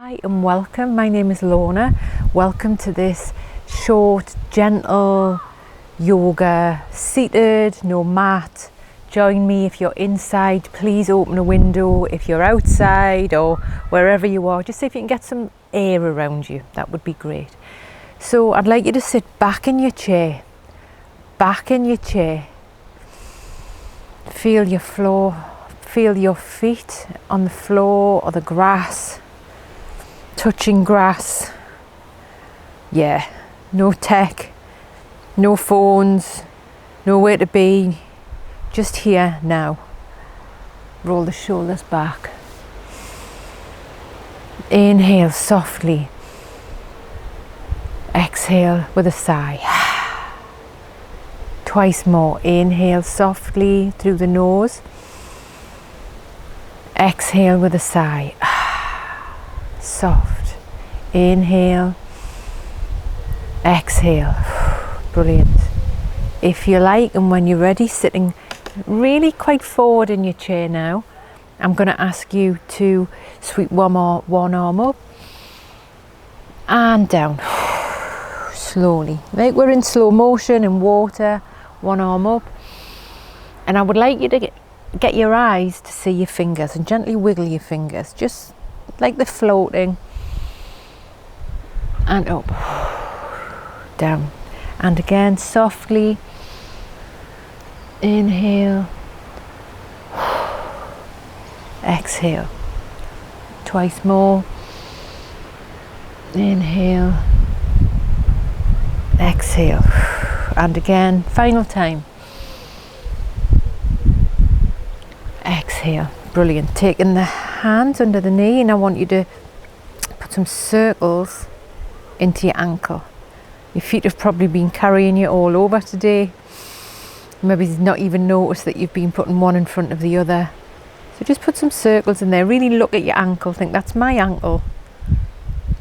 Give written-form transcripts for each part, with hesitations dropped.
Hi and welcome. My name is Lorna. Welcome to this short, gentle yoga, seated, no mat. Join me if you're inside. Please open a window. If you're outside or wherever you are, just see if you can get some air around you. That would be great. So I'd like you to sit back in your chair. Feel your floor. Feel your feet on the floor or the grass. Touching grass. Yeah, no tech, no phones, nowhere to be, just here now. Roll the shoulders back. Inhale softly. Exhale with a sigh. Twice more. Inhale softly through the nose. Exhale with a sigh. Soft. Inhale. Exhale. Brilliant. If you like, and when you're ready, sitting really quite forward in your chair now, I'm going to ask you to sweep one arm up and down. Slowly. Like we're in slow motion in water. One arm up. And I would like you to get your eyes to see your fingers and gently wiggle your fingers. Just like they're floating, and up, down, and again softly. Inhale, exhale. Twice more. Inhale, exhale, and again, final time. Exhale. Brilliant. Taking the hands under the knee, and I want you to put some circles into your ankle. Your feet have probably been carrying you all over today. Maybe not even noticed that you've been putting one in front of the other. So just put some circles in there. Really look at your ankle. Think, that's my ankle.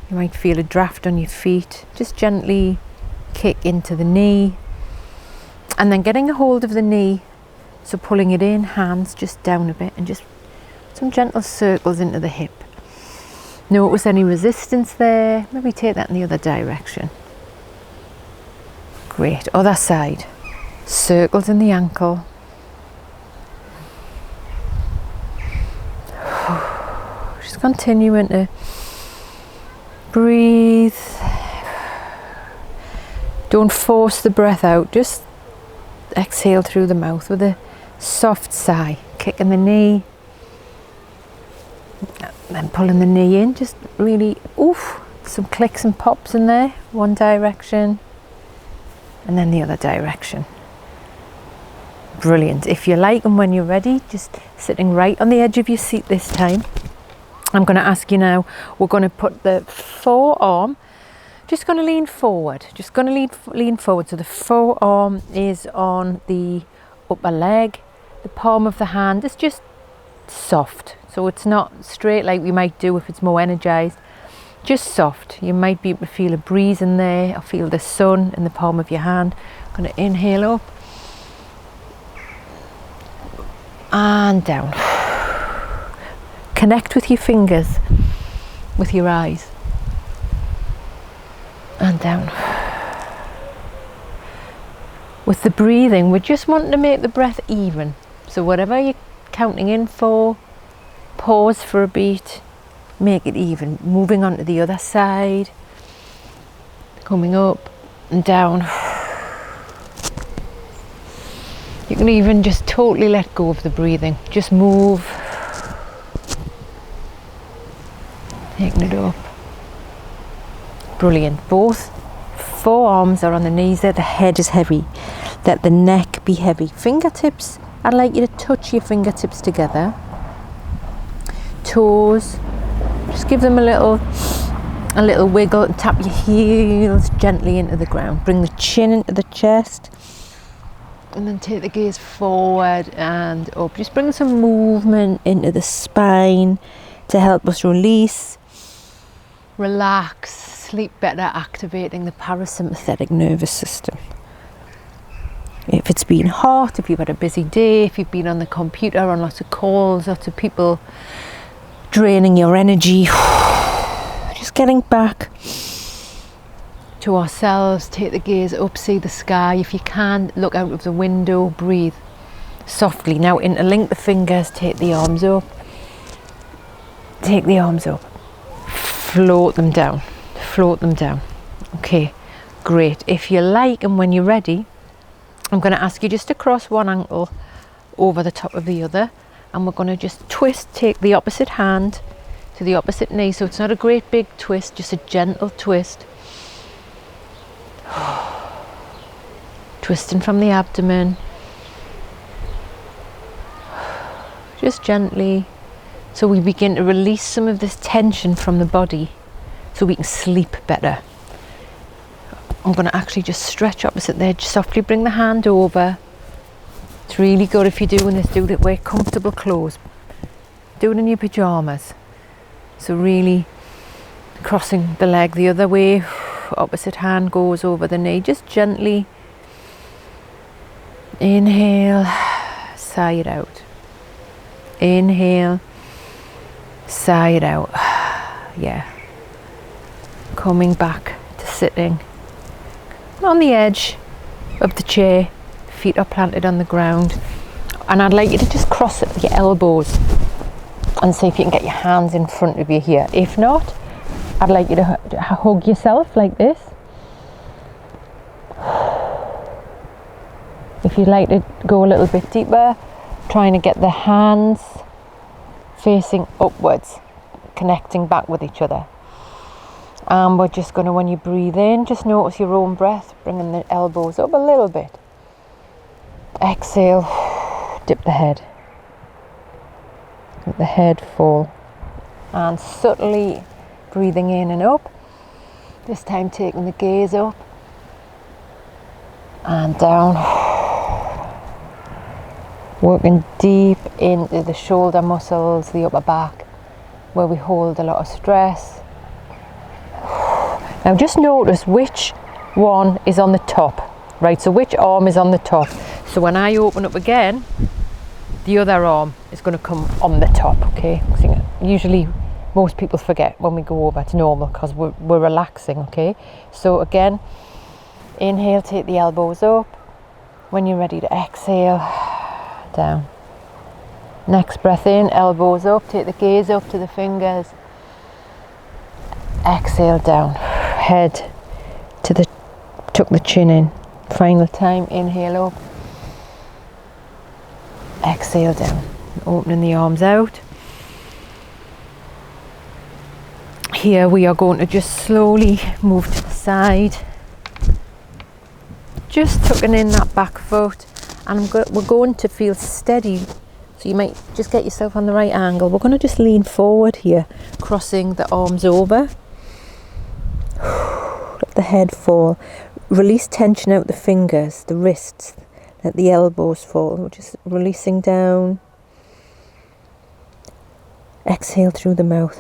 You might feel a draft on your feet. Just gently kick into the knee, and then getting a hold of the knee. So pulling it in, hands just down a bit, and just some gentle circles into the hip. Notice any resistance there. Maybe take that in the other direction. Great. Other side. Circles in the ankle. Just continuing to breathe. Don't force the breath out. Just exhale through the mouth with a soft sigh. Kicking the knee. Then pulling the knee in, just really, some clicks and pops in there. One direction and then the other direction. Brilliant. If you like, and when you're ready, just sitting right on the edge of your seat this time. I'm going to ask you now, we're going to put the forearm, just going to lean forward. Just going to lean forward. So the forearm is on the upper leg. The palm of the hand is just soft. So it's not straight like we might do if it's more energized. Just soft. You might be able to feel a breeze in there, or feel the sun in the palm of your hand. I'm going to inhale up and down. Connect with your fingers, with your eyes, and down. With the breathing, we're just wanting to make the breath even. So whatever you're counting in for, pause for a beat, make it even. Moving on to the other side, coming up and down. You can even just totally let go of the breathing. Just move. Taking it up. Brilliant. Both forearms are on the knees there. The head is heavy. Let the neck be heavy. Fingertips, I'd like you to touch your fingertips together. Toes, just give them a little wiggle, and tap your heels gently into the ground. Bring the chin into the chest, and then take the gaze forward and up. Just bring some movement into the spine to help us release, relax, sleep better, activating the parasympathetic nervous system. If it's been hot, if you've had a busy day, if you've been on the computer on lots of calls, lots of people draining your energy, getting back to ourselves. Take the gaze up, see the sky. If you can, look out of the window, breathe softly. Now interlink the fingers, take the arms up. Take the arms up. Float them down. Float them down. Okay, great. If you like, and when you're ready, I'm going to ask you just to cross one ankle over the top of the other, and we're going to just twist. Take the opposite hand to the opposite knee, so it's not a great big twist, just a gentle twist. Twisting from the abdomen, just gently, so we begin to release some of this tension from the body so we can sleep better. I'm going to actually just stretch opposite there, just softly bring the hand over. It's really good if you're doing this, do it, wear comfortable clothes, do it in your pyjamas. So really crossing the leg the other way, opposite hand goes over the knee, just gently. Inhale, sigh it out. Inhale, sigh it out. Yeah. Coming back to sitting on the edge of the chair, feet are planted on the ground, and I'd like you to just cross your elbows and see if you can get your hands in front of you here. If not, I'd like you to hug yourself like this. If you'd like to go a little bit deeper, trying to get the hands facing upwards, connecting back with each other. And we're just going to, when you breathe in, just notice your own breath, bringing the elbows up a little bit. Exhale, dip the head. Let the head fall. And subtly breathing in and up. This time taking the gaze up and down. Working deep into the shoulder muscles, the upper back, where we hold a lot of stress. Now just notice which one is on the top, right? So which arm is on the top. So when I open up again, the other arm is going to come on the top, okay? Usually most people forget when we go over to normal because we're relaxing, okay? So again, inhale, take the elbows up. When you're ready to exhale, down. Next breath in, elbows up, take the gaze up to the fingers. Exhale, down. Head to tuck the chin in. Final time, inhale up. Exhale down. Opening the arms out. Here we are going to just slowly move to the side. Just tucking in that back foot. And we're going to feel steady. So you might just get yourself on the right angle. We're going to just lean forward here, crossing the arms over. Let the head fall. Release tension out the fingers, the wrists. Let the elbows fall. We're just releasing down. Exhale through the mouth.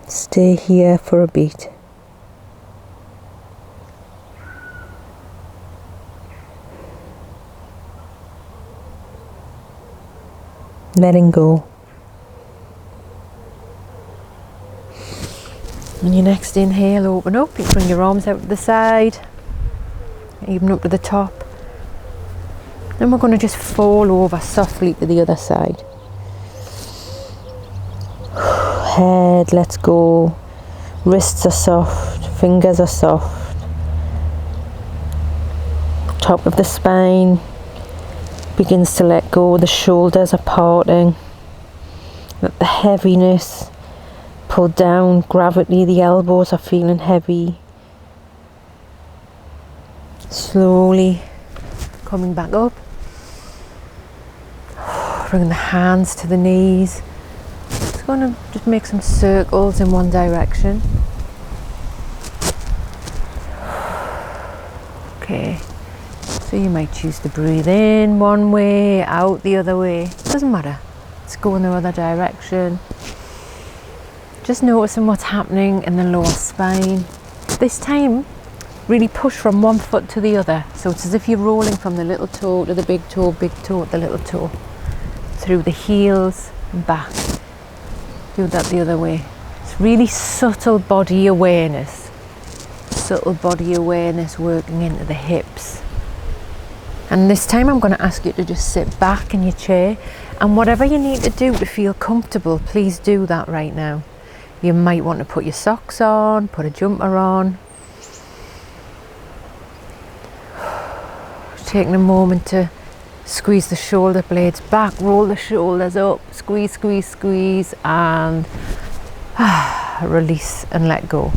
Stay here for a beat. Letting go. On your next inhale, open up. You bring your arms out to the side, even up to the top. Then we're going to just fall over softly to the other side. Head lets go. Wrists are soft. Fingers are soft. Top of the spine begins to let go. The shoulders are parting. Let the heaviness pull down. Gravity, the elbows are feeling heavy. Slowly coming back up. Bringing the hands to the knees. Just going to just make some circles in one direction. Okay. So you might choose to breathe in one way, out the other way. Doesn't matter. Let's go in the other direction. Just noticing what's happening in the lower spine. This time, really push from one foot to the other. So it's as if you're rolling from the little toe to the big toe to the little toe. Through the heels and back. Do that the other way. It's really subtle body awareness. Subtle body awareness working into the hips. And this time I'm going to ask you to just sit back in your chair, and whatever you need to do to feel comfortable, please do that right now. You might want to put your socks on, put a jumper on. Taking a moment to squeeze the shoulder blades back, roll the shoulders up, squeeze, squeeze, squeeze, and release and let go.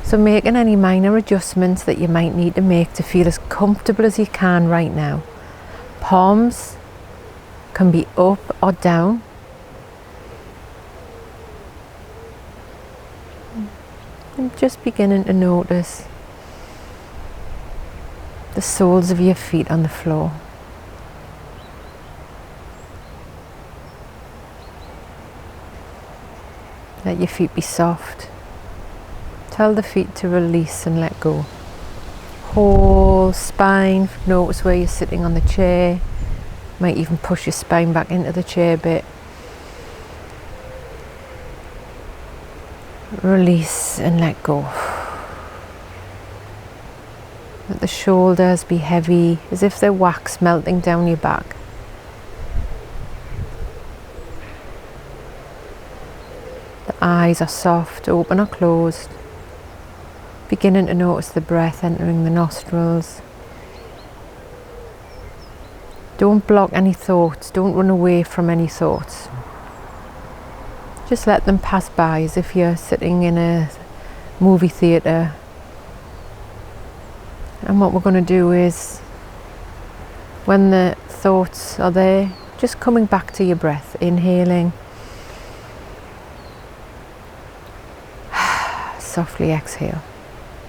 So making any minor adjustments that you might need to make to feel as comfortable as you can right now. Palms can be up or down. And just beginning to notice the soles of your feet on the floor. Let your feet be soft. Tell the feet to release and let go. Whole spine, notice where you're sitting on the chair. Might even push your spine back into the chair a bit. Release and let go. Let the shoulders be heavy, as if they're wax melting down your back. The eyes are soft, open or closed. Beginning to notice the breath entering the nostrils. Don't block any thoughts, don't run away from any thoughts. Just let them pass by as if you're sitting in a movie theatre. And what we're going to do is, when the thoughts are there, just coming back to your breath, inhaling. Softly exhale.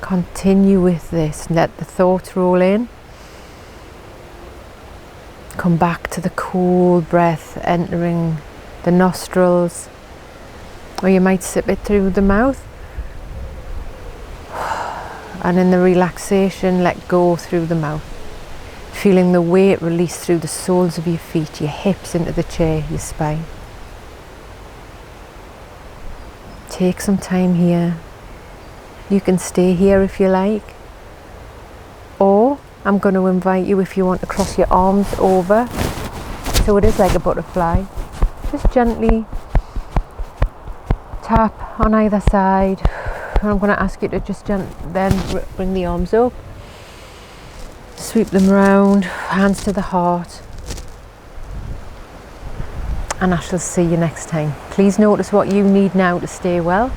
Continue with this. Let the thoughts roll in. Come back to the cool breath entering the nostrils. Or you might sip it through the mouth. And in the relaxation, let go through the mouth. Feeling the weight release through the soles of your feet, your hips into the chair, your spine. Take some time here. You can stay here if you like. Or I'm going to invite you, if you want to cross your arms over, so it is like a butterfly. Just gently tap on either side. And I'm going to ask you to just then bring the arms up, sweep them round, hands to the heart, and I shall see you next time. Please notice what you need now to stay well.